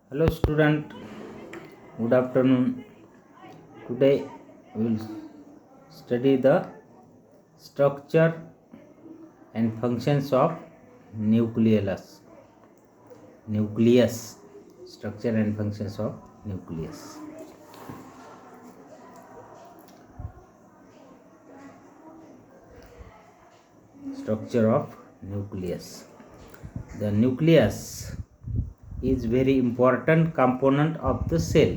Hello student, good afternoon. Today we will study the structure and functions of nucleus. Nucleus, structure and functions of nucleus. Structure of nucleus. The nucleus is very important component of the cell.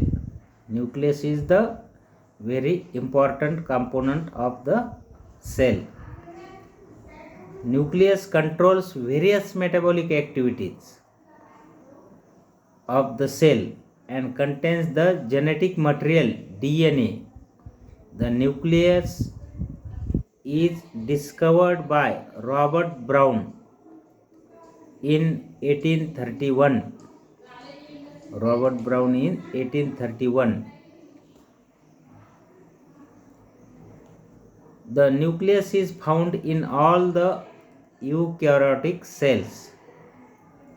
Nucleus is the very important component of the cell. Nucleus controls various metabolic activities of the cell and contains the genetic material DNA. The nucleus is discovered by Robert Brown in 1831. Robert Brown in 1831. The nucleus is found in all the eukaryotic cells.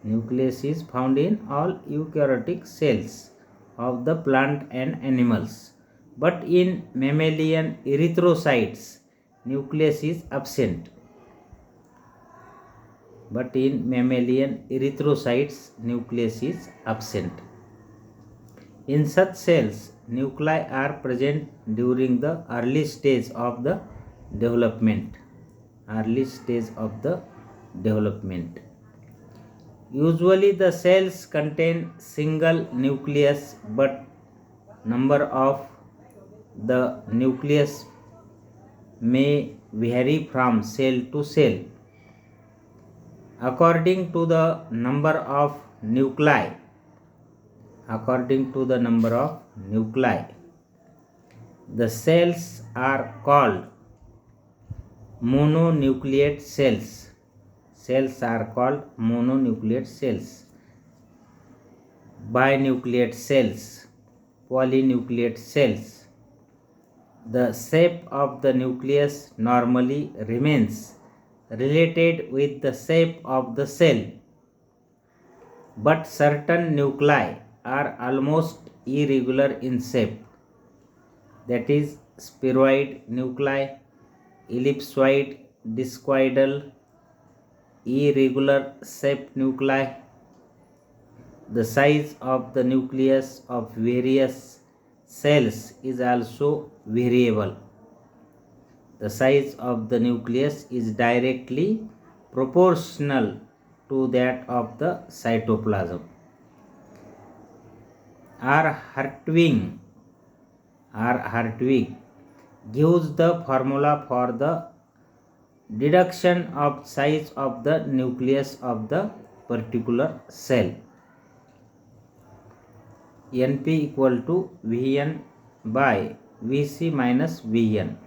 Nucleus is found in all eukaryotic cells of the plant and animals. But in mammalian erythrocytes, nucleus is absent. But in mammalian erythrocytes, nucleus is absent. In such cells, nuclei are present during the early stage of the development. Early stage of the development. Usually the cells contain single nucleus, but number of the nucleus may vary from cell to cell. According to the number of nuclei, the cells are called mononucleate cells. Cells are called mononucleate cells, binucleate cells, polynucleate cells. The shape of the nucleus normally remains related with the shape of the cell, but certain nuclei are almost irregular in shape, that is spheroid nuclei, ellipsoid, discoidal, irregular shaped nuclei. The size of the nucleus of various cells is also variable. The size of the nucleus is directly proportional to that of the cytoplasm. R. Hartwig gives the formula for the deduction of size of the nucleus of the particular cell. Np equal to Vn by Vc minus Vn.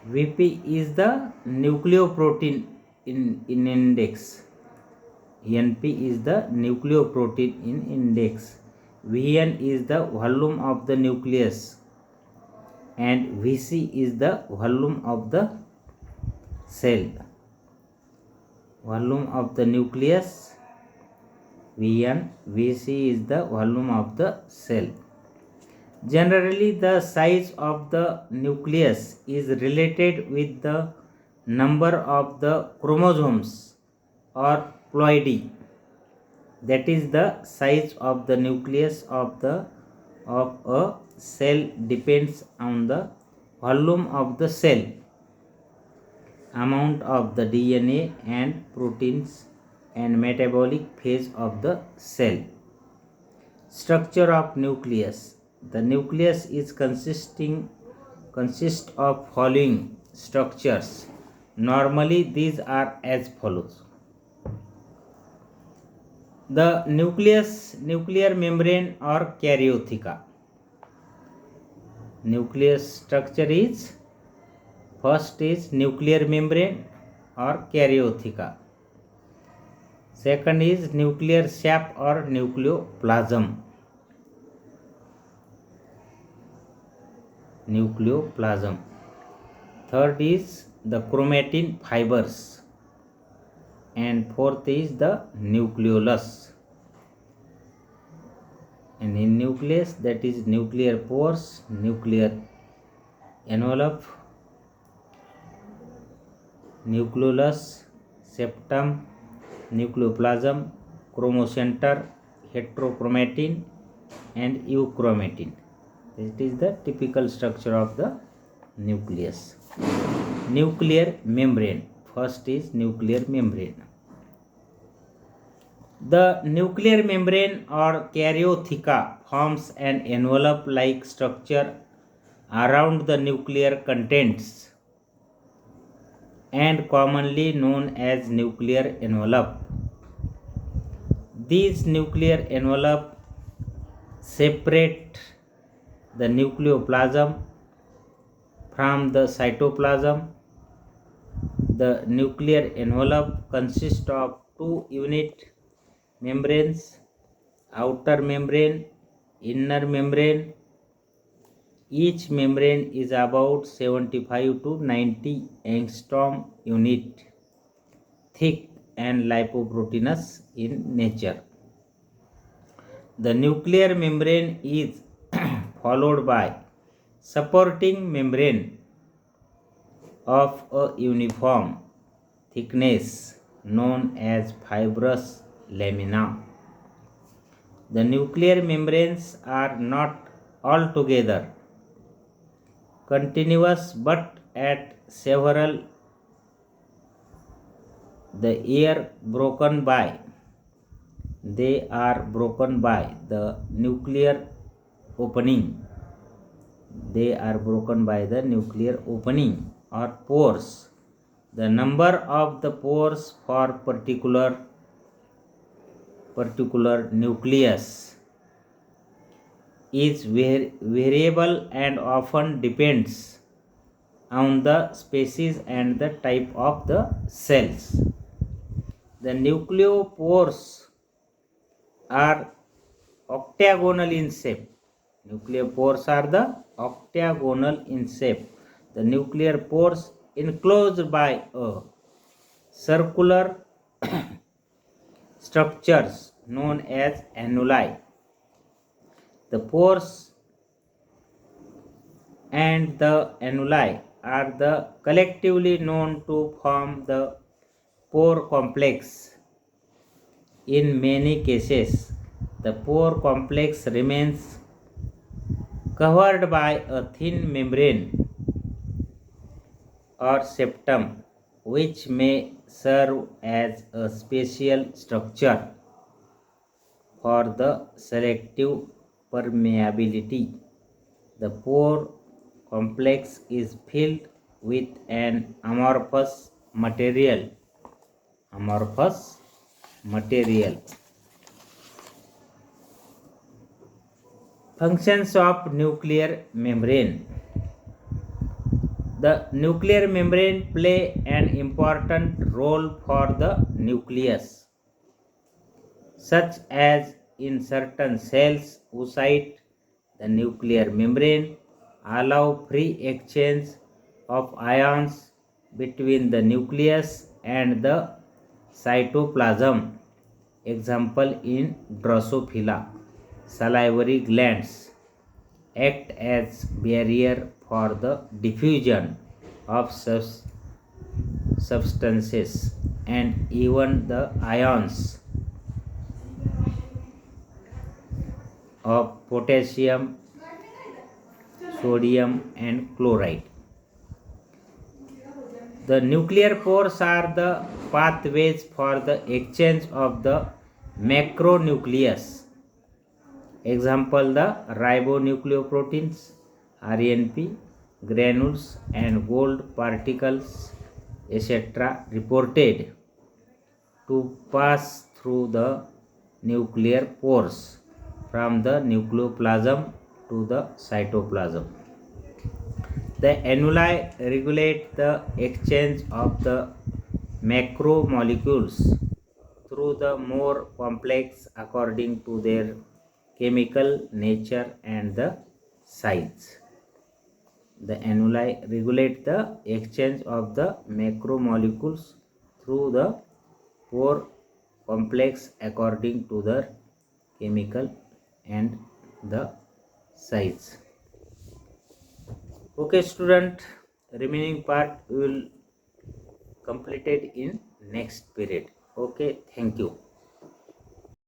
Vp is the nucleoprotein in index. Np is the nucleoprotein in index. Vn is the volume of the nucleus and Vc is the volume of the cell. Volume of the nucleus Vn, Vc is the volume of the cell. Generally, the size of the nucleus is related with the number of the chromosomes or ploidy. That is, the size of the nucleus of a cell depends on the volume of the cell, amount of the DNA and proteins, and metabolic phase of the cell. Structure of nucleus. The nucleus is consists of following structures. Normally these are as follows. The nuclear membrane or karyotheca. Nucleus structure is, first is nuclear membrane or karyotheca. Second is nuclear shaft or nucleoplasm. Third is the chromatin fibers. And fourth is the nucleolus. and in nucleus, that is nuclear pores, nuclear envelope, nucleus, septum, nucleoplasm, chromocenter, heterochromatin, and euchromatin. This is the typical structure of the nucleus. Nuclear membrane. First is nuclear membrane. The nuclear membrane or karyotheca forms an envelope-like structure around the nuclear contents and commonly known as nuclear envelope. These nuclear envelope separate the nucleoplasm from the cytoplasm. The nuclear envelope consists of two unit membranes, outer membrane, inner membrane. Each membrane is about 75 to 90 angstrom unit thick and lipoproteinous in nature. The nuclear membrane is followed by supporting membrane of a uniform thickness known as fibrous lamina. The nuclear membranes are not altogether continuous, but at several they are broken by the nuclear opening. They are broken by the nuclear opening or pores. The number of the pores for particular nucleus is variable and often depends on the species and the type of the cells. The nucleopores are octagonal in shape. Nucleopores are the octagonal in shape. The nuclear pores enclosed by a circular structures known as annuli. The pores and the annuli are the collectively known to form the pore complex. In many cases, the pore complex remains covered by a thin membrane or septum, which may serve as a special structure for the selective permeability. The pore complex is filled with an amorphous material. Functions of nuclear membrane. The nuclear membrane play an important role for the nucleus, such as in certain cells oocyte. The nuclear membrane allow free exchange of ions between the nucleus and the cytoplasm. Example in Drosophila. Salivary glands act as barrier for the diffusion of substances and even the ions of potassium, sodium and chloride. The nuclear pores are the pathways for the exchange of the macronucleus. Example, the ribonucleoproteins, RNP, granules and gold particles, etc. reported to pass through the nuclear pores from the nucleoplasm to the cytoplasm. The annuli regulate the exchange of the macromolecules through the more complex according to their chemical nature and the size. The annuli regulate the exchange of the macromolecules through the more complex according to their chemical and the size. Okay student, remaining part we will complete it in next period. Okay, thank you.